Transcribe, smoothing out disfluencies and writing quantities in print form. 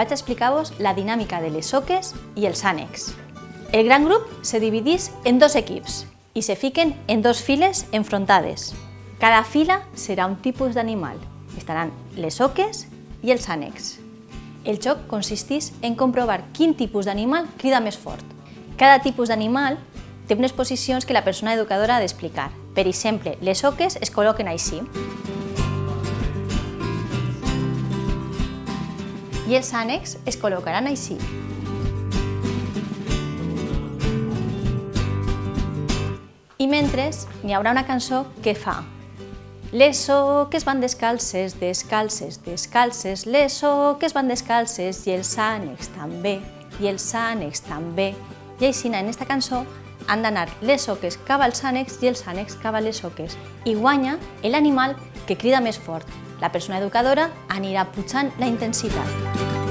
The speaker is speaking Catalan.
vaig explicar-vos la dinàmica de les soques i els ànecs. El gran grup se divideix en dos equips i se fiquen en dos files enfrontades. Cada fila serà un tipus d'animal. Estaran les soques i els ànecs. El joc consisteix en comprovar quin tipus d'animal crida més fort. Cada tipus d'animal té unes posicions que la persona educadora ha d'explicar. Per exemple, les soques es col·loquen així. I els ànecs es col·locaran així. I mentre n'hi haurà una cançó que fa: les soques van descalces, descalces, descalces, les soques van descalces i els ànecs també, i els ànecs també. I així, en aquesta cançó, han d'anar les soques cap als ànecs i els ànecs cap a les soques. I guanya l'animal que crida més fort. La persona educadora anirà pujant la intensitat.